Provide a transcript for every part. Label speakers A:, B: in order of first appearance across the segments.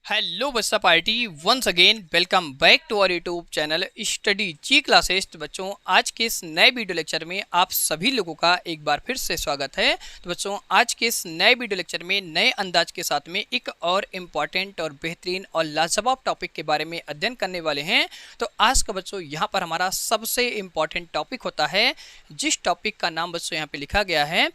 A: Hello बच्चा party, once again welcome back to our YouTube channel study G classes. तो बच्चों, आज के इस नए वीडियो लेक्चर में आप सभी लोगों का एक बार फिर से स्वागत है। तो बच्चों, आज के इस नए वीडियो लेक्चर में नए अंदाज के साथ में एक और इम्पॉर्टेंट और बेहतरीन और लाजवाब टॉपिक के बारे में अध्ययन करने वाले हैं। तो आज का बच्चों यहाँ पर हमारा सबसे इम्पॉर्टेंट टॉपिक होता है, जिस टॉपिक का नाम बच्चों यहाँ पे लिखा गया है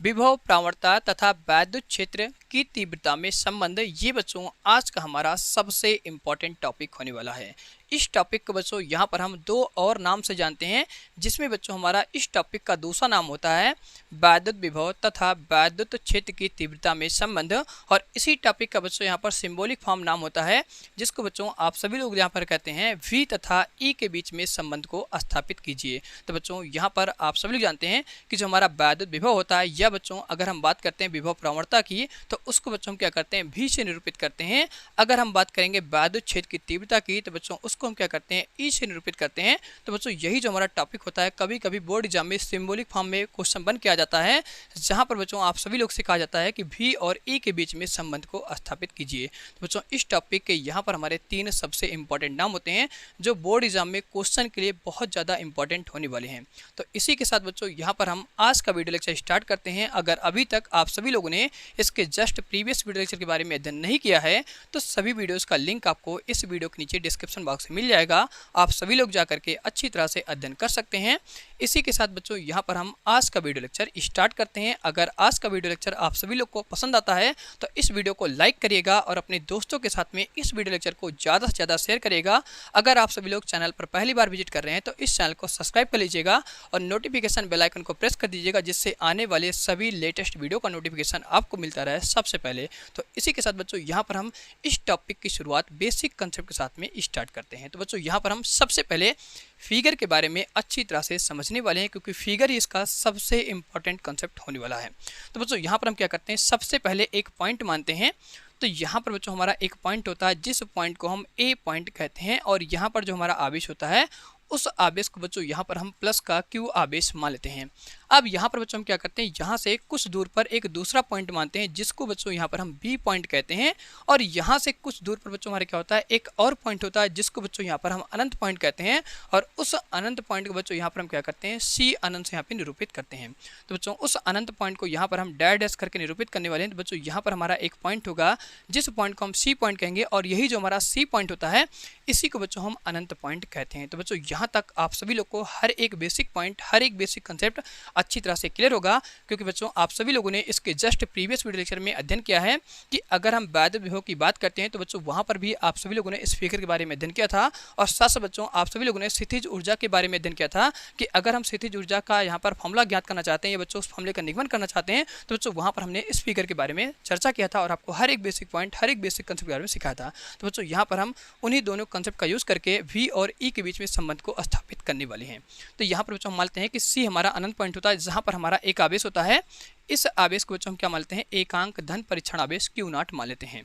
A: विभव प्रावणता तथा वैद्युत क्षेत्र की तीव्रता में संबंध। ये बच्चों आज का हमारा सबसे इम्पॉर्टेंट टॉपिक होने वाला है। इस टॉपिक को बच्चों यहाँ पर हम दो और नाम से जानते हैं, जिसमें बच्चों हमारा इस टॉपिक का दूसरा नाम होता है वैद्युत विभव तथा वैद्युत क्षेत्र की तीव्रता में संबंध। और इसी टॉपिक का बच्चों यहाँ पर सिंबॉलिक फॉर्म नाम होता है, जिसको बच्चों आप सभी लोग यहाँ पर कहते हैं V तथा E के बीच में संबंध को स्थापित कीजिए। तो बच्चों यहाँ पर आप सभी लोग जानते हैं कि जो हमारा वैद्युत विभव होता है, या बच्चों अगर हम बात करते हैं विभव प्रवणता की, तो उसको बच्चों हम क्या करते हैं V से निरूपित करते हैं। अगर हम बात करेंगे वैद्युत क्षेत्र की तीव्रता की, तो बच्चों उसको हम क्या करते हैं E से निरूपित करते हैं। तो बच्चों यही जो हमारा टॉपिक होता है, कभी कभी बोर्ड एग्जाम में सिंबॉलिक फॉर्म में क्वेश्चन बन के आ जाता है, जहां पर बच्चों आप सभी लोग से कहा जाता है कि V और E के बीच में संबंध को स्थापित कीजिए। तो बच्चों इस टॉपिक के यहाँ पर हमारे तीन सबसे इंपॉर्टेंट नाम होते हैं, जो बोर्ड एग्जाम में क्वेश्चन के लिए बहुत ज़्यादा इंपॉर्टेंट होने वाले हैं। तो इसी के साथ बच्चों यहाँ पर हम आज का वीडियो लेक्चर स्टार्ट करते हैं। अगर अभी तक आप सभी लोगों ने इसके जस्ट प्रीवियस वीडियो लेक्चर के बारे में अध्ययन नहीं किया है, तो सभी वीडियोस का लिंक आपको इस वीडियो के नीचे डिस्क्रिप्शन बॉक्स में मिल जाएगा। आप सभी लोग जा करके अच्छी तरह से अध्ययन कर सकते हैं। इसी के साथ बच्चों यहाँ पर हम आज का वीडियो लेक्चर स्टार्ट करते हैं। अगर आज का वीडियो लेक्चर आप सभी लोग को पसंद आता है, तो इस वीडियो को लाइक करिएगा और अपने दोस्तों के साथ में इस वीडियो लेक्चर को ज़्यादा से ज़्यादा शेयर करिएगा। अगर आप सभी लोग चैनल पर पहली बार विजिट कर रहे हैं, तो इस चैनल को सब्सक्राइब कर लीजिएगा और नोटिफिकेशन बेल आइकन को प्रेस कर दीजिएगा, जिससे आने वाले सभी लेटेस्ट वीडियो का नोटिफिकेशन आपको मिलता रहे सबसे पहले। तो इसी के साथ बच्चों यहाँ पर हम इस टॉपिक की शुरुआत बेसिक कंसेप्ट के साथ में स्टार्ट करते हैं। तो बच्चों यहाँ पर हम सबसे पहले फिगर के बारे में अच्छी तरह से समझने वाले हैं, क्योंकि फिगर ही इसका सबसे इंपॉर्टेंट कंसेप्ट होने वाला है। तो बच्चों यहाँ पर हम क्या करते हैं, सबसे पहले एक पॉइंट मानते हैं। तो यहाँ पर बच्चों हमारा एक पॉइंट होता है, जिस पॉइंट को हम A पॉइंट कहते हैं, और यहाँ पर जो हमारा आवेश होता है, उस आवेश को बच्चों यहाँ पर हम प्लस का Q आवेश मान लेते हैं। अब यहाँ पर बच्चों हम क्या करते हैं, यहाँ से कुछ दूर पर एक दूसरा पॉइंट मानते हैं, जिसको बच्चों यहाँ पर हम B पॉइंट कहते हैं। और यहाँ से कुछ दूर पर बच्चों हमारे क्या होता है, एक और पॉइंट होता है, जिसको बच्चों यहाँ पर हम अनंत पॉइंट कहते हैं। और उस अनंत पॉइंट को बच्चों यहाँ पर हम क्या करते हैं, C अनंत से यहाँ पे निरूपित करते हैं। तो बच्चों उस अनंत पॉइंट को यहाँ पर हम डैश डैश करके निरूपित करने वाले हैं। तो बच्चों यहाँ पर हमारा एक पॉइंट होगा, जिस पॉइंट को हम C पॉइंट कहेंगे, और यही जो हमारा C पॉइंट होता है, इसी को बच्चों हम अनंत पॉइंट कहते हैं। तो बच्चों यहाँ तक आप सभी लोग को हर एक बेसिक पॉइंट, हर एक बेसिक कंसेप्ट अच्छी तरह से क्लियर होगा, क्योंकि बच्चों आप सभी लोगों ने इसके जस्ट प्रीवियस वीडियो लेक्चर में अध्ययन किया है कि अगर हम वैद्युत विभव की बात करते हैं, तो बच्चों वहां पर भी आप सभी लोगों ने इस फिगर के बारे में अध्ययन किया था। और साथ साथ बच्चों आप सभी लोगों ने स्थितिज ऊर्जा के बारे में अध्ययन किया था कि अगर हम स्थितिज ऊर्जा का यहाँ पर फॉर्मूला ज्ञात करना चाहते हैं, या बच्चों उस फॉर्मूले का निगमन करना चाहते हैं, तो बच्चों वहां पर हमने इस फिगर के बारे में चर्चा किया था और आपको हर एक बेसिक पॉइंट, हर एक बेसिक कंसेप्ट के बारे में सिखाया था। तो बच्चों यहाँ पर हम उन्हीं दोनों कंसेप्ट का यूज करके V और E के बीच में संबंध को स्थापित करने वाले हैं। तो यहाँ पर बच्चों हम मानते हैं कि C हमारा अनंत पॉइंट होता है, जहाँ पर हमारा एक आवेश होता है। इस आवेश को बच्चों हम क्या मानते हैं, एकांक धन परीक्षण आवेश Q0 मान लेते हैं।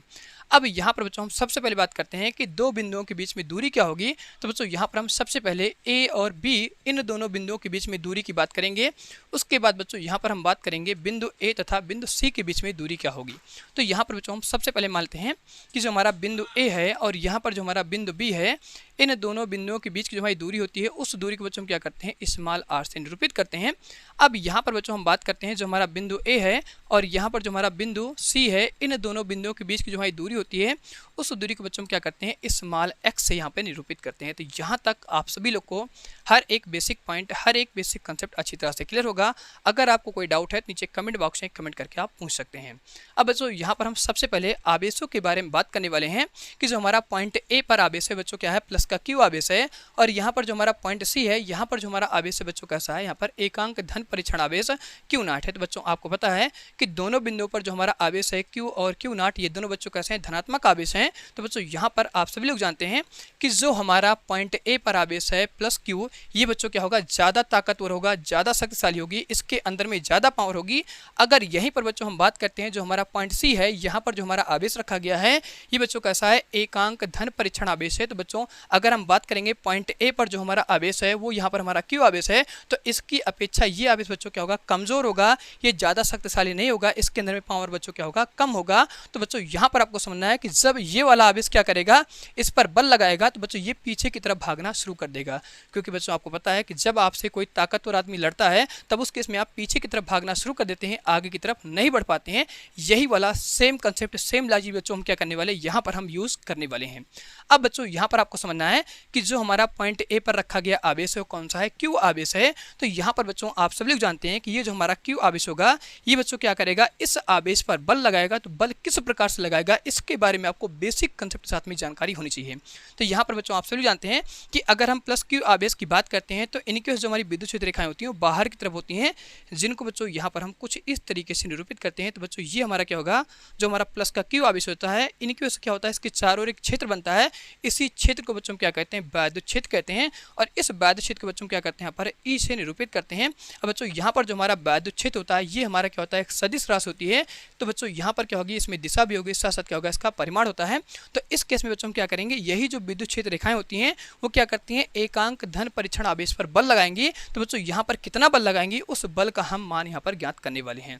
A: अब यहाँ पर बच्चों हम सबसे पहले बात करते हैं कि दो बिंदुओं के बीच में दूरी क्या होगी। तो बच्चों यहाँ पर हम सबसे पहले A और B, इन दोनों बिंदुओं के बीच में दूरी की बात करेंगे। उसके बाद बच्चों यहाँ पर हम बात करेंगे बिंदु A तथा बिंदु C के बीच में दूरी क्या होगी। तो यहाँ पर बच्चों हम सबसे पहले मानते हैं कि जो हमारा बिंदु A है और यहाँ पर जो हमारा बिंदु B है, इन दोनों बिंदुओं के बीच की जो हमारी दूरी होती है, उस दूरी को बच्चों हम क्या करते हैं, स्मॉल r से निरूपित करते हैं। अब यहाँ पर बच्चों हम बात करते हैं जो हमारा बिंदु A है और यहाँ पर जो हमारा बिंदु C है, इन दोनों बिंदुओं के बीच की जो हमारी दूरी होती है, उस दूरी को बच्चों हम क्या करते हैं, स्मॉल x से यहाँ पे निरूपित करते हैं। तो यहाँ तक आप सभी लोग को हर एक बेसिक पॉइंट, हर एक बेसिक कंसेप्ट अच्छी तरह से क्लियर होगा। अगर आपको कोई डाउट है, नीचे कमेंट बॉक्स में कमेंट करके आप पूछ सकते हैं। अब बच्चों यहाँ पर हम सबसे पहले आवेशों के बारे में बात करने वाले हैं कि जो हमारा पॉइंट A पर आवेश है बच्चों क्या है, प्लस का Q आवेश है। और यहाँ पर जो हमारा पॉइंट C है, यहाँ पर जो हमारा आवेश है बच्चों कैसा है, यहाँ पर एकांक धन परीक्षण आवेश Q0 है। तो बच्चों आपको पता है कि दोनों बिंदुओं पर जो हमारा आवेश है Q और Q0, ये दोनों बच्चों कैसे हैं, धनात्मक आवेश हैं। तो बच्चों यहाँ पर आप सभी लोग जानते हैं कि जो हमारा पॉइंट A पर आवेश है प्लस Q, ये बच्चों क्या होगा, ज़्यादा ताकतवर होगा, ज़्यादा शक्तिशाली होगी, इसके अंदर में ज़्यादा पावर होगी। अगर यहीं पर बच्चों हम बात करते हैं, जो हमारा पॉइंट सी है, यहाँ पर जो हमारा आवेश रखा गया है, ये बच्चों कैसा है, एकांक धन परीक्षण आवेश है। तो बच्चों अगर हम बात करेंगे पॉइंट ए पर जो हमारा आवेश है, वो यहाँ पर हमारा क्यू आवेश है, तो इसकी अपेक्षा ये आवेश बच्चों क्या होगा, कमजोर होगा, ये ज़्यादा शक्तिशाली नहीं होगा, इसके अंदर में पावर बच्चों क्या होगा, कम होगा। तो बच्चों यहाँ पर आपको समझना है कि जब ये वाला आवेश क्या करेगा, इस पर बल लगाएगा, तो बच्चों ये पीछे की तरफ भागना शुरू कर देगा। क्योंकि बच्चों आपको पता है कि जब आपसे कोई ताकतवर आदमी लड़ता है, तब उस केस में आप पीछे की तरफ भागना शुरू कर देते हैं, आगे की तरफ नहीं बढ़ पाते हैं। यही वाला सेम कंसेप्ट, सेम लॉजिक बच्चों हम क्या करने वाले, यहाँ पर हम यूज करने वाले हैं। अब बच्चों यहाँ पर आपको समझना है कि जो हमारा पॉइंट ए पर रखा गया आवेश है, वो कौन सा है, क्यू आवेश है। तो यहाँ पर बच्चों आप सभी लोग जानते हैं कि ये जो हमारा क्यू आवेश होगा, ये बच्चों क्या करेगा, इस आवेश पर बल लगाएगा। तो बल किस प्रकार से लगाएगा, इसके बारे में आपको बेसिक कंसेप्ट के साथ में जानकारी होनी चाहिए। तो यहाँ पर बच्चों आप सभी जानते हैं कि अगर हम प्लस क्यू आवेश की बात करते हैं, तो इनके जो हमारी विद्युत क्षेत्र रेखाएं होती हैं, वो बाहर की तरफ होती हैं, जिनको बच्चों यहाँ पर हम कुछ इस तरीके से निरूपित करते हैं। तो बच्चों ये हमारा क्या होगा, जो हमारा प्लस का क्यू आवेश होता है, इनकी वजह से क्या होता है, इसके चारों ओर एक क्षेत्र बनता है। इसी क्षेत्र को बच्चों क्या कहते हैं, वैद्युत क्षेत्र कहते हैं। और इस वैद्युत क्षेत्र को बच्चों क्या करते हैं, यहाँ पर ई से निरूपित करते हैं। अब बच्चों यहाँ पर जो हमारा वैद्युत क्षेत्र होता है, ये हमारा क्या होता है, एक सदिश राशि होती है। तो बच्चों यहाँ पर क्या होगी, इसमें दिशा भी होगी, साथ साथ क्या होगा, इसका परिमाण होता है। तो इस केस में बच्चों हम क्या करेंगे, यही जो विद्युत क्षेत्र रेखाएं होती हैं, वो क्या करती हैं, एकांक धन परीक्षण आवेश पर बल लगाएंगी। तो बच्चों यहाँ पर कितना बल लगाएंगी, उस बल का हम मान यहाँ पर ज्ञात करने वाले हैं।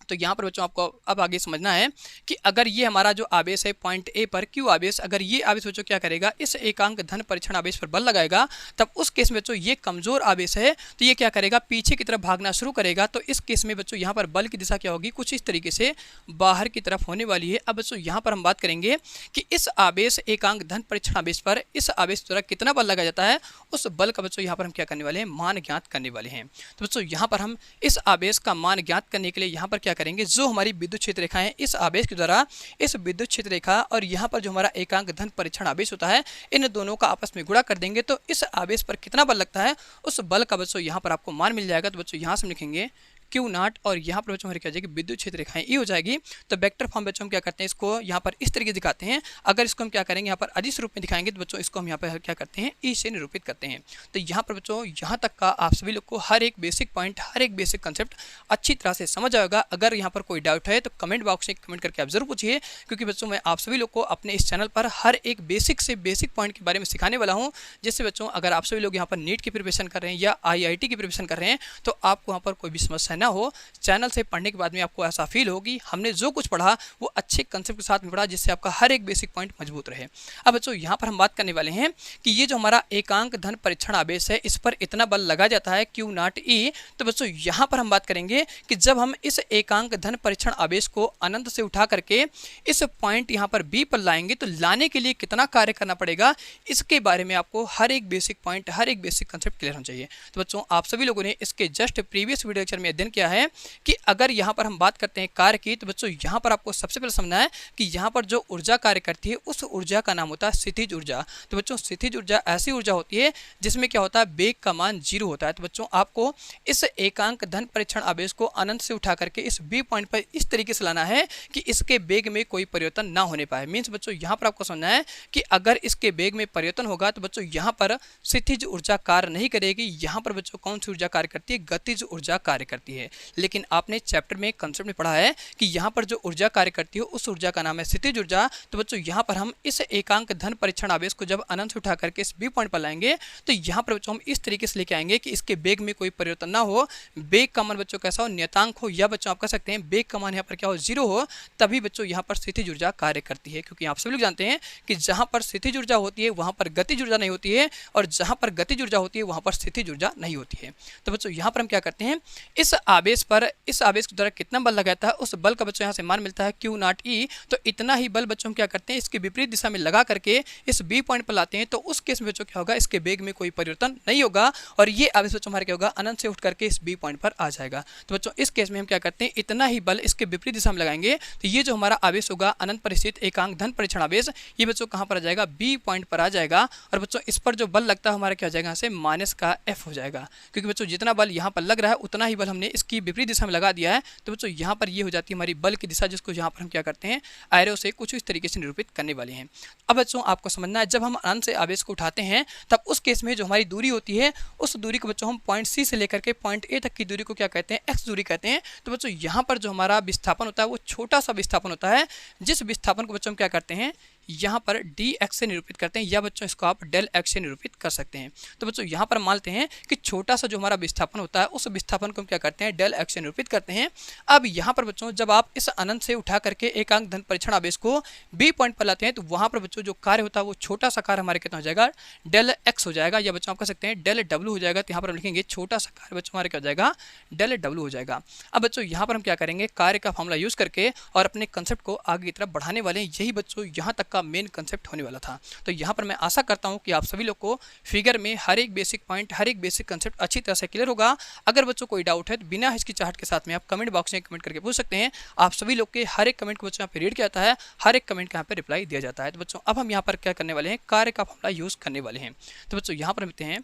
A: तो यहाँ पर बच्चों आपको अब आगे समझना है कि अगर ये हमारा जो आवेश है पॉइंट ए पर क्यू आवेश, अगर ये आवेश बच्चों क्या करेगा, इस एकांक धन परीक्षण आवेश पर बल लगाएगा, तब उस केस में बच्चों ये कमजोर आवेश है, तो ये क्या करेगा, पीछे की तरफ भागना शुरू करेगा। तो इस केस में बच्चों यहाँ पर बल की दिशा क्या होगी, कुछ इस तरीके से बाहर की तरफ होने वाली है। अब बच्चों यहाँ पर हम बात करेंगे कि इस आवेश एकांक धन परीक्षण आवेश पर इस आवेश द्वारा कितना बल लगाया जाता है, उस बल का बच्चों यहाँ पर हम क्या करने वाले हैं, मान ज्ञात करने वाले हैं। तो बच्चों यहाँ पर हम इस आवेश का मान ज्ञात करने के लिए यहाँ पर क्या करेंगे, जो हमारी विद्युत क्षेत्र रेखा है, इस आवेश के द्वारा इस विद्युत क्षेत्र रेखा और यहाँ पर जो हमारा एकांक धन परीक्षण आवेश होता है, इन दोनों का आपस में गुणा कर देंगे। तो इस आवेश पर कितना बल लगता है, उस बल का बच्चों यहाँ पर आपको मान मिल जाएगा। तो बच्चों यहाँ से हम लिखेंगे क्यू नॉट, और यहाँ पर बच्चों हमारी क्या जाएगी, विद्युत क्षेत्र रेखाएं ई हो जाएगी। तो वेक्टर फॉर्म बच्चों हम क्या करते हैं, इसको यहाँ पर इस तरीके दिखाते हैं। अगर इसको हम क्या करेंगे, यहाँ पर अदिश रूप में दिखाएंगे, तो बच्चों इसको हम यहाँ पर क्या करते हैं, ई से निरूपित करते हैं। तो यहाँ पर बच्चों यहाँ तक का आप सभी लोग को हर एक बेसिक पॉइंट, हर एक बेसिक कंसेप्ट अच्छी तरह से समझ आएगा। अगर यहाँ पर कोई डाउट है तो कमेंट बॉक्स में कमेंट करके आप जरूर पूछिए, क्योंकि बच्चों मैं आप सभी लोग को अपने इस चैनल पर हर एक बेसिक से बेसिक पॉइंट के बारे में सिखाने वाला हूँ। जिससे बच्चों अगर आप सभी लोग यहाँ पर नीट की प्रिपरेशन कर रहे हैं या IIT की प्रिपरेशन कर रहे हैं, तो आपको वहाँ पर कोई भी समस्या ना हो। चैनल से पढ़ने के बाद में आपको ऐसा फील होगी हमने जो कुछ पढ़ा वो अच्छे कंसेप्ट के साथ में पढ़ा, जिससे आपका हर एक बेसिक पॉइंट मजबूत रहे। अब बच्चों यहाँ पर हम बात करने वाले हैं कि ये जो हमारा एकांक धन परीक्षण आवेश है, इस पर इतना बल लगा जाता है क्यू नॉट ई। तो बच्चों यहाँ पर हम बात करेंगे कि जब हम इस एकांक धन परीक्षण आवेश को अनंत से उठा करके इस पॉइंट यहाँ पर बी पर लाएंगे, तो लाने के लिए कितना कार्य करना पड़ेगा, इसके बारे में आपको हर एक बेसिक पॉइंट, हर एक बेसिक कंसेप्ट क्लियर होना चाहिए। तो बच्चों आप सभी लोगों ने इसके जस्ट प्रीवियस वीडियो लेक्चर में अध्ययन किया है कि अगर यहाँ पर हम बात करते हैं कार्य की, तो बच्चों यहाँ पर आपको सबसे पहले समझना है कि यहाँ पर जो ऊर्जा कार्य करती है, उस ऊर्जा का नाम होता है स्थितिज ऊर्जा। तो बच्चों स्थितिज ऊर्जा ऐसी ऊर्जा होती है जिसमें क्या होता है, वेग का मान 0 होता है। तो बच्चों आपको इस एकांक धन परीक्षण आवेश को अनंत से उठा करके इस बी पॉइंट पर इस तरीके से लाना है कि इसके वेग में कोई परिवर्तन ना होने पाए। मीन्स बच्चों यहाँ पर आपको समझना है कि अगर इसके वेग में परिवर्तन होगा, तो बच्चों यहाँ पर स्थितिज ऊर्जा कार्य नहीं करेगी। यहाँ पर बच्चों कौन सी ऊर्जा कार्य करती है, गतिज ऊर्जा कार्य करती है। लेकिन आपने चैप्टर में कंसेप्ट में पढ़ा है कि यहाँ पर जो ऊर्जा कार्य करती है, उस ऊर्जा का नाम है स्थितिज ऊर्जा। तो बच्चों यहाँ पर हम इस एकांक धन परीक्षण आवेश को जब अनंत से उठा करके इस बी पॉइंट पर लाएंगे, तो यहाँ पर बच्चों हम इस तरीके से लेके आएंगे कि इसके वेग में कोई परिवर्तन ना हो, वेग का मान बच्चों कैसा हो, नियतांक हो, या बच्चों आप कह सकते हैं वेग का मान यहाँ पर क्या हो, 0 हो, तभी बच्चों यहाँ पर स्थितिज ऊर्जा कार्य करती है। क्योंकि आप सभी लोग जानते हैं कि जहाँ पर स्थितिज ऊर्जा होती है वहाँ पर गतिज ऊर्जा नहीं होती है, और जहाँ पर गतिज ऊर्जा होती है वहाँ पर स्थितिज ऊर्जा नहीं होती है। तो बच्चों यहाँ पर हम क्या करते हैं, इस आवेश पर, इस आवेश के द्वारा कितना बल लगाता है, उस बल का बच्चों यहाँ से मान मिलता है क्यू नॉट ई। तो इतना ही बल बच्चों हम क्या करते हैं, इसके विपरीत दिशा में लगा करके इस बी पॉइंट पर लाते हैं। तो उस केस में बच्चों क्या होगा, इसके वेग में कोई परिवर्तन नहीं होगा, और ये आवेश बच्चों हमारे क्या होगा, अनंत से उठ करके इस बी पॉइंट पर आ जाएगा। तो बच्चों इस केस में हम क्या करते हैं, इतना ही बल इसके विपरीत दिशा में लगाएंगे, तो ये जो हमारा आवेश होगा अनंत पर स्थित एकांक धन परीक्षण आवेश, ये बच्चों कहाँ पर आ जाएगा, बी पॉइंट पर आ जाएगा। और बच्चों इस पर जो बल लगता है हमारा क्या हो जाएगा, यहाँ से माइनस का एफ हो जाएगा। क्योंकि बच्चों जितना बल यहाँ पर लग रहा है उतना ही बल हमने इसकी विपरीत दिशा में लगा दिया है तो बच्चों यहाँ पर ये हो जाती है हमारी बल की दिशा, जिसको यहाँ पर हम क्या करते हैं एरो से कुछ इस तरीके से निरूपित करने वाले हैं। अब बच्चों आपको समझना है, जब हम अनंत से आवेश को उठाते हैं तब उस केस में जो हमारी दूरी होती है उस दूरी को बच्चों हम पॉइंट सी से लेकर के पॉइंट ए तक की दूरी को क्या कहते हैं, एक्स दूरी कहते हैं। तो बच्चों यहाँ पर जो हमारा विस्थापन होता है वो छोटा सा विस्थापन होता है, जिस विस्थापन को बच्चों हम क्या करते हैं यहाँ पर डी एक्स से निरूपित करते हैं, या बच्चों इसको आप डेल एक्स से निरूपित कर सकते हैं। तो बच्चों यहाँ पर मानते हैं कि छोटा सा जो हमारा विस्थापन होता है उस विस्थापन को हम क्या करते हैं डेल एक्स से निरूपित करते हैं। अब यहाँ पर बच्चों जब आप इस अनंत से उठा करके एकांक धन परीक्षण आवेश को बी पॉइंट पर लाते हैं तो वहाँ पर बच्चों जो कार्य होता है वो छोटा सा कार्य हमारे कितना हो जाएगा डेल एक्स हो जाएगा, या बच्चों आप कह सकते हैं डेल डब्ल्यू हो जाएगा। तो यहाँ पर हम लिखेंगे छोटा सा कार्य बच्चों हमारे क्या हो जाएगा डेल डब्ल्यू हो जाएगा। अब बच्चों यहाँ पर हम क्या करेंगे कार्य का फॉर्मूला यूज करके और अपने कंसेप्ट को आगे की तरफ बढ़ाने वाले हैं। यही बच्चों यहाँ तक का मेन कंसेप्ट होने वाला था। तो यहाँ पर मैं आशा करता हूँ कि आप सभी लोग को फिगर में हर एक बेसिक पॉइंट हर एक बेसिक कंसेप्ट अच्छी तरह से क्लियर होगा। अगर बच्चों कोई डाउट है तो बिना हिचकिचाहट के साथ में आप कमेंट बॉक्स में कमेंट करके पूछ सकते हैं। आप सभी लोग के हर एक कमेंट को बच्चों यहाँ पे रीड किया जाता है, हर एक कमेंट का यहाँ पे रिप्लाई दिया जाता है। तो बच्चों अब हम यहाँ पर क्या करने वाले हैं कार्य का फॉर्मूला यूज करने वाले हैं। तो बच्चों यहाँ पर हम लिखते हैं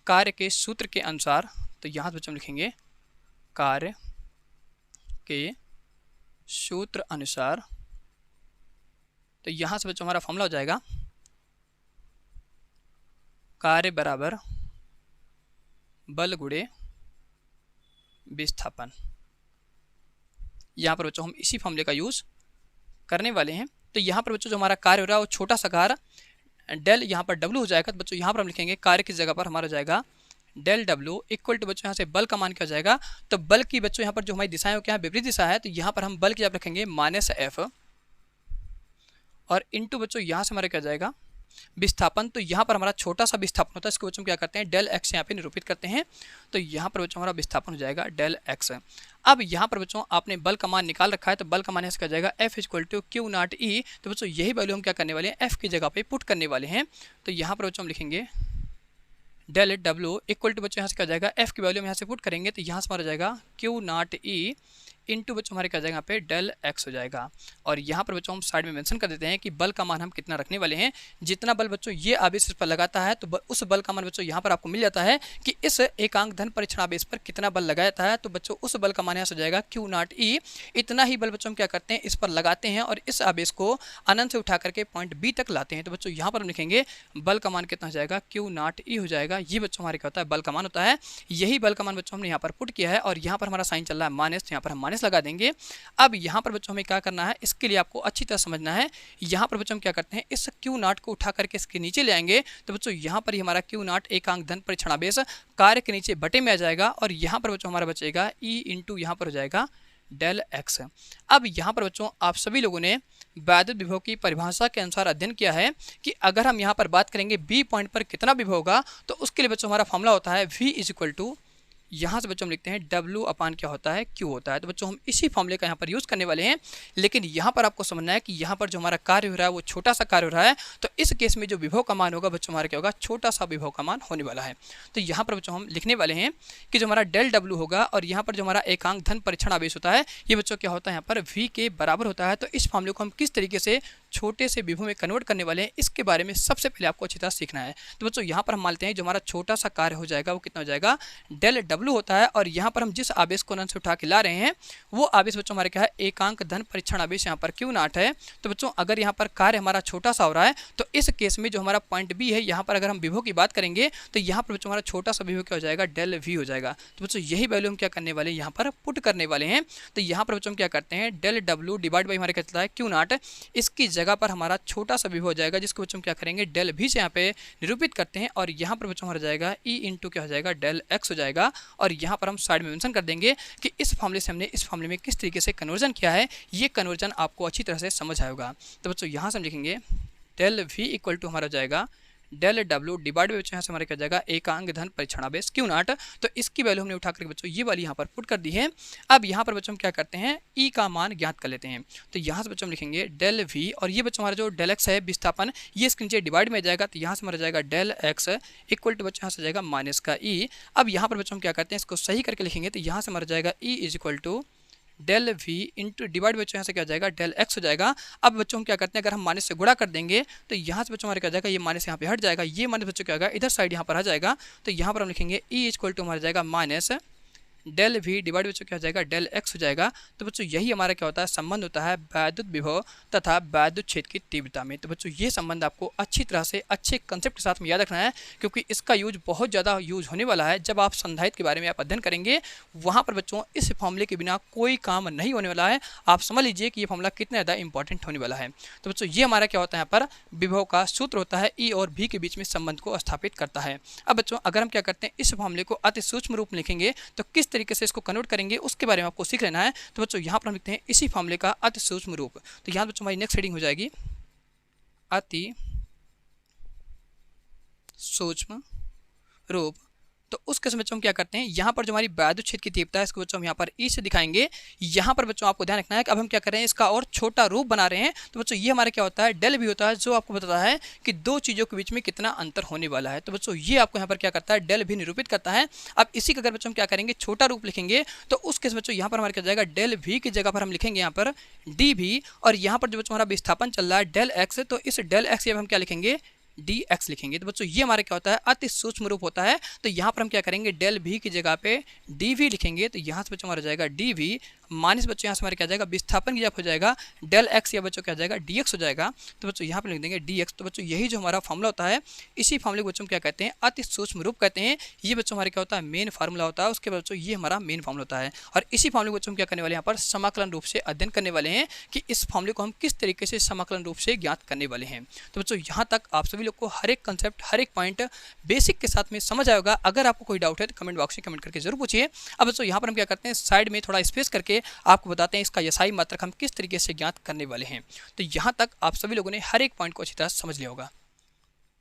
A: कार्य के सूत्र के अनुसार, तो यहाँ से बच्चों हम लिखेंगे कार्य के सूत्र अनुसार, तो यहाँ से बच्चों हमारा फॉर्मूला हो जाएगा कार्य बराबर बल गुणे विस्थापन। यहाँ पर बच्चों हम इसी फॉर्मूले का यूज करने वाले हैं। तो यहाँ पर बच्चों जो हमारा कार्य हो रहा है वो छोटा सा कार्य डेल यहाँ पर डब्ल्यू हो जाएगा। तो बच्चों यहाँ पर हम लिखेंगे कार्य की जगह पर हमारा जाएगा डेल डब्ल्यू इक्वल टू बच्चों यहाँ से बल का मान क्या हो जाएगा, तो बल की बच्चों यहाँ पर जो हमारी दिशाएं क्या है विपरीत दिशा है, तो यहाँ पर हम बल की जगह रखेंगे माइनस एफ और इनटू बच्चों यहाँ से हमारा क्या जाएगा विस्थापन। तो यहाँ पर हमारा छोटा सा विस्थापन होता है, इसको बच्चों क्या करते हैं डेल एक्स यहाँ पे निरूपित करते हैं। तो यहाँ पर बच्चों हमारा विस्थापन हो जाएगा डेल एक्स। अब यहाँ पर बच्चों आपने बल का मान निकाल रखा है, तो बल का मान क्या जाएगा F equal to Q not E. तो बच्चों यही वैल्यू हम क्या करने वाले हैं एफ की जगह पे पुट करने वाले हैं। तो यहाँ पर बच्चों हम लिखेंगे डेल डब्ल्यू इक्वल टू बच्चों यहाँ से क्या जाएगा एफ की वैल्यू हम यहाँ से पुट करेंगे, तो यहाँ से हमारा जाएगा क्यू नॉट ई इनटू बच्चों हमारे क्या जाएगा यहाँ पे डेल एक्स हो जाएगा। और यहाँ पर बच्चों हम साइड में मेंशन कर देते हैं कि बल का मान हम कितना रखने वाले हैं। जितना बल बच्चों ये आवेश इस पर लगाता है तो उस बल का मान बच्चों यहाँ पर आपको मिल जाता है कि इस एकांक धन परीक्षण आवेश पर कितना बल लगाया जाता है। तो बच्चों उस बल का मान यहाँ से जाएगा क्यू नॉट ई। इतना ही बल बच्चों हम क्या करते हैं इस पर लगाते हैं और इस आवेश को अनंत से उठा करके पॉइंट बी तक लाते हैं। तो बच्चों यहाँ पर हम लिखेंगे बल का मान कितना हो जाएगा क्यू नॉट ई हो जाएगा। ये बच्चों हमारे क्या होता है बल का मान होता है। यही बल का मान बच्चों हमने यहाँ पर पुट किया है और यहाँ पर हमारा साइन चल रहा है माइनस, तो यहाँ पर हम माइनस लगा देंगे। अब यहाँ पर बच्चों हमें क्या करना है इसके लिए आपको अच्छी तरह समझना है। यहाँ पर बच्चों हम क्या करते हैं इस क्यू नॉट को उठा करके इसके नीचे ले आएंगे। तो बच्चों यहाँ पर ही हमारा क्यू नॉट एकांक धन परीक्षण आवेश कार्य के नीचे बटे में आ जाएगा और यहाँ पर बच्चों हमारा बचेगा ई इंटू यहाँ पर हो जाएगा डेल एक्स। अब यहाँ पर बच्चों आप सभी लोगों ने वैद्युत विभव की परिभाषा के अनुसार अध्ययन किया है कि अगर हम यहाँ पर बात करेंगे बी पॉइंट पर कितना विभव होगा तो उसके लिए बच्चों हमारा फॉर्मूला होता है V इज इक्वल टू, यहाँ से बच्चों हम लिखते हैं W अपान क्या होता है Q होता है। तो बच्चों हम इसी फॉर्मूले का यहाँ पर यूज़ करने वाले हैं। लेकिन यहाँ पर आपको समझना है कि यहाँ पर जो हमारा कार्य हो रहा है वो छोटा सा कार्य हो रहा है, तो इस केस में जो विभव का मान होगा बच्चों हमारा क्या होगा छोटा सा विभव का मान होने वाला है। तो यहाँ पर बच्चों हम लिखने वाले हैं कि जो हमारा डेल W होगा और यहाँ पर जो हमारा एकांक धन परीक्षण आवेश होता है ये बच्चों क्या होता है यहाँ पर V के बराबर होता है। तो इस फॉर्मूले को हम किस तरीके से छोटे से विभव में कन्वर्ट करने वाले हैं इसके बारे में सबसे पहले आपको अच्छी तरह सीखना है। तो बच्चों यहाँ पर हम मानते हैं जो हमारा छोटा सा कार्य हो जाएगा वो कितना हो जाएगा डेल डब्ल्यू होता है। और यहाँ पर हम जिस आवेश को अनंत से उठा के ला रहे हैं वो आवेश बच्चों हमारे क्या है एकांक धन परीक्षण आवेश यहाँ पर क्यू नॉट है। तो बच्चों अगर यहाँ पर कार्य हमारा छोटा सा हो रहा है तो इस केस में जो हमारा पॉइंट बी है यहाँ पर अगर हम विभव की बात करेंगे तो यहाँ पर बच्चों हमारा छोटा सा विभव क्या हो जाएगा डेल वी हो जाएगा। तो बच्चों यही वैल्यू हम क्या करने वाले हैं यहाँ पर पुट करने वाले हैं। तो यहाँ पर बच्चों हम क्या करते हैं डेल डब्ल्यू डिवाइड बाई हमारे क्या चलता है क्यू नॉट, इसकी जगह पर हमारा छोटा सा विभव हो जाएगा जिसको बच्चों क्या करेंगे डेल भी से यहाँ पे निरूपित करते हैं और यहाँ पर बच्चों हमारा जाएगा ई इंटू क्या हो जाएगा डेल एक्स हो जाएगा। और यहाँ पर हम साइड में मेंशन कर देंगे कि इस फॉर्मूले से हमने इस फॉर्मूले में किस तरीके से कन्वर्जन किया है, ये कन्वर्जन आपको अच्छी तरह से समझ आएगा। तो बच्चों यहाँ से हम लिखेंगे डेल वी इक्वल टू हमारा जाएगा डेल डब्ल्यू डिवाइड बाई बच्चों यहाँ से हमारा क्या जाएगा एकांक धन परीक्षण आवेश क्यू नॉट। तो इसकी वैल्यू हमने उठा करके बच्चों ये वाली यहाँ पर पुट कर दी है। अब यहाँ पर बच्चों हम क्या करते हैं ई का मान ज्ञात कर लेते हैं। तो यहाँ से बच्चों हम लिखेंगे डेल वी और ये बच्चों हमारा जो डेल एक्स है विस्थापन ये इसके नीचे डिवाइड में जाएगा। तो यहाँ से हमारा जाएगा डेल एक्स इक्वल टू बच्चों यहाँ से जाएगा माइनस का ई। अब यहाँ पर बच्चों हम क्या करते हैं इसको सही करके लिखेंगे। तो यहाँ से हमारा जाएगा E is equal to del V into divide बच्चों यहाँ से क्या जाएगा डेल एक्स हो जाएगा। अब बच्चों हम क्या करते हैं अगर हम माइनस से गुणा कर देंगे तो यहाँ से बच्चों हमारे क्या जाएगा ये माइनस यहाँ पे हट जाएगा, ये माइनस बच्चों क्या होगा इधर साइड यहाँ पर आ जाएगा। तो यहाँ पर हम लिखेंगे ई इक्वल टू हमारा जाएगा माइनस डेल वी डिवाइड बच्चों क्या हो जाएगा, डेल एक्स हो जाएगा। तो बच्चों यही हमारा क्या होता है, संबंध होता है वैद्युत विभव तथा वैद्युत क्षेत्र की तीव्रता में। तो बच्चों ये संबंध आपको अच्छी तरह से अच्छे कंसेप्ट के साथ में याद रखना है, क्योंकि इसका यूज बहुत ज़्यादा यूज होने वाला है। जब आप संधारित्र के बारे में आप अध्ययन करेंगे, वहाँ पर बच्चों इस फॉर्मूले के बिना कोई काम नहीं होने वाला है। आप समझ लीजिए कि ये फॉर्मूला कितना ज़्यादा इंपॉर्टेंट होने वाला है। तो बच्चों ये हमारा क्या होता है, यहाँ पर विभव का सूत्र होता है, ई और भी के बीच में संबंध को स्थापित करता है। अब बच्चों अगर हम क्या करते हैं, इस फॉर्मूले को अति सूक्ष्म रूप में लिखेंगे तो किस तरीके से इसको कन्वर्ट करेंगे उसके बारे में आपको सीख लेना है। तो बच्चों यहाँ पर हम लिखते हैं इसी फॉर्मूले का अति सूक्ष्म रूप। तो यहाँ बच्चों हमारी नेक्स्ट हेडिंग हो जाएगी अति सूक्ष्म रूप। तो उस केस में बच्चों हम क्या करते हैं, यहाँ पर जो हमारी वैद्युत क्षेत्र की तीव्रता है इसको बच्चों हम यहाँ पर ई से दिखाएंगे। यहाँ पर बच्चों आपको ध्यान रखना है कि अब हम क्या कर रहे हैं, इसका और छोटा रूप बना रहे हैं। तो बच्चों ये हमारा क्या होता है, डेल भी होता है, जो आपको बताता है कि दो चीज़ों के बीच में कितना अंतर होने वाला है। तो बच्चों ये आपको यहाँ पर क्या करता है, डेल भी निरूपित करता है। अब इसी का अगर बच्चों हम क्या करेंगे, छोटा रूप लिखेंगे, तो उस केस बच्चों यहाँ पर हमारा क्या जाएगा, डेल वी की जगह पर हम लिखेंगे यहाँ पर डी भी, और यहाँ पर जो बच्चों हमारा विस्थापन चल रहा है डेल एक्स, तो इस डेल एक्स हम क्या लिखेंगे, डी एक्स लिखेंगे। तो बच्चों ये हमारा क्या होता है, अति सूक्ष्म रूप होता है। तो यहाँ पर हम क्या करेंगे, डेल भी की जगह पे डी वी लिखेंगे। तो यहाँ से बच्चों हमारा जाएगा डी वी माइनस बच्चों यहाँ से हमारा क्या जाएगा, विस्थापन की जगह हो जाएगा डेल एक्स, या बच्चों क्या जाएगा डी एक्स हो जाएगा। तो बच्चों यहाँ पे लिख देंगे डी एक्स। तो बच्चों यही जो हमारा फॉर्मूला होता है, इसी फॉर्मूले को बच्चों क्या कहते हैं, अति सूक्ष्म रूप कहते हैं। ये बच्चों हमारे क्या होता है, मेन फार्मूला होता है। उसके बाद बच्चों ये हमारा मेन फार्मूला होता है, और इसी फॉर्मूले को बच्चों क्या करने वाले हैं, यहाँ पर समाकलन रूप से अध्ययन करने वाले हैं कि इस फॉर्मूले को हम किस तरीके से समाकलन रूप से ज्ञात करने वाले हैं। तो बच्चों यहाँ तक आप सभी लोग को हर एक कंसेप्ट, हर एक पॉइंट बेसिक के साथ में समझ आएगा। अगर आपको कोई डाउट है तो कमेंट बॉक्स में कमेंट करके जरूर पूछिए। अब बच्चों यहाँ पर हम क्या करते हैं, साइड में थोड़ा स्पेस करके आपको बताते हैं इसका एसआई मात्रक हम किस तरीके से ज्ञात करने वाले हैं। तो यहाँ तक आप सभी लोगों ने हर एक पॉइंट को अच्छी तरह समझ लिया होगा।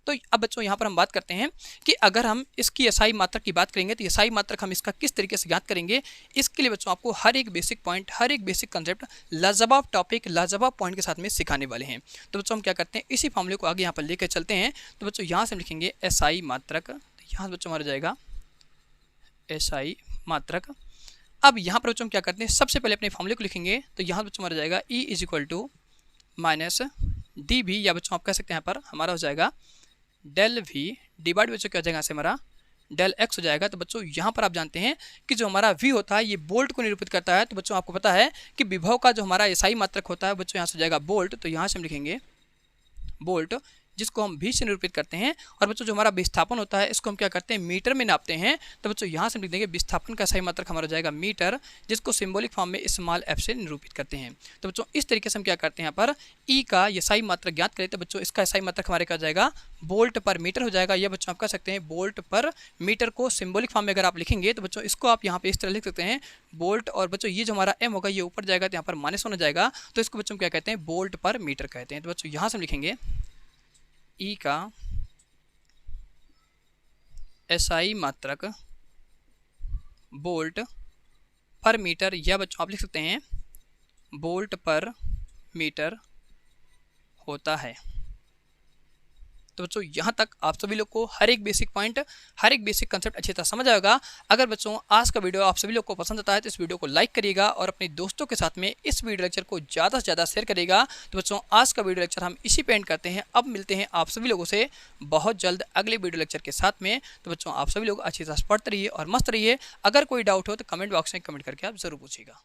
A: तो अब बच्चों यहाँ पर हम बात करते हैं कि अगर हम इसकी एसआई मात्रक की बात करेंगे तो एसआई मात्रक हम इसका किस तरीके से ज्ञात करेंगे। इसके लिए बच्चों आपको हर एक बेसिक पॉइंट, हर एक बेसिक कंसेप्ट लाजवाब टॉपिक, लाजवाब पॉइंट के साथ में सिखाने वाले हैं। तो बच्चों हम क्या करते हैं, इसी फॉर्मूले को आगे यहाँ पर लेकर चलते हैं। तो बच्चों यहाँ से हम लिखेंगे एसआई मात्रक। तो यहाँ से बच्चों हमारा जाएगा एसआई मात्रक। अब यहाँ पर बच्चों हम क्या करते हैं, सबसे पहले अपने फॉर्मूले को लिखेंगे। तो यहाँ बच्चों हमारा जाएगा E is equal to minus D भी, या बच्चों आप कह सकते हैं यहाँ पर हमारा हो जाएगा डेल वी डिवाइड बच्चों क्या हो जाएगा, यहाँ से हमारा डेल एक्स हो जाएगा। तो बच्चों यहाँ पर आप जानते हैं कि जो हमारा वी होता है ये बोल्ट को निरूपित करता है। तो बच्चों आपको पता है कि विभव का जो हमारा एसआई मात्रक होता है बच्चों यहाँ से हो जाएगा बोल्ट। तो यहाँ से हम लिखेंगे बोल्ट, जिसको हम भी से निरूपित करते हैं। और बच्चों जो हमारा विस्थापन होता है इसको हम क्या करते हैं, मीटर में नापते हैं। तो बच्चों यहाँ से हम लिख देंगे विस्थापन का सही मात्रक हमारा जाएगा मीटर, जिसको सिंबॉलिक फॉर्म में स्मॉल एफ से निरूपित करते हैं। तो बच्चों इस तरीके से हम क्या करते हैं, यहाँ पर ई का ये सही मात्रक ज्ञात करें। तो बच्चों इसका सही मात्रक हमारे क्या जाएगा, बोल्ट पर मीटर हो जाएगा। या बच्चों आप कह सकते हैं बोल्ट पर मीटर को सिंबॉलिक फॉर्म में अगर आप लिखेंगे तो बच्चों इसको आप यहाँ पे इस तरह लिख सकते हैं बोल्ट, और बच्चों ये जो हमारा एम होगा ये ऊपर जाएगा तो यहाँ पर माइनस होना जाएगा। तो इसको बच्चों क्या कहते हैं, बोल्ट पर मीटर कहते हैं। तो बच्चों यहाँ से हम लिखेंगे ई का एसआई मात्रक बोल्ट पर मीटर, या बच्चों आप लिख सकते हैं बोल्ट पर मीटर होता है। तो बच्चों यहाँ तक आप सभी लोग को हर एक बेसिक पॉइंट, हर एक बेसिक कंसेप्ट अच्छी तरह समझ आएगा। अगर बच्चों आज का वीडियो आप सभी लोग को पसंद आता है तो इस वीडियो को लाइक करिएगा और अपने दोस्तों के साथ में इस वीडियो लेक्चर को ज़्यादा से ज़्यादा शेयर करिएगा। तो बच्चों आज का वीडियो लेक्चर हम इसी पे एंड करते हैं। अब मिलते हैं आप सभी लोगों से बहुत जल्द अगले वीडियो लेक्चर के साथ में। तो बच्चों आप सभी लोग अच्छी तरह पढ़ते रहिए और मस्त रहिए। अगर कोई डाउट हो तो कमेंट बॉक्स में कमेंट करके आप जरूर पूछिएगा।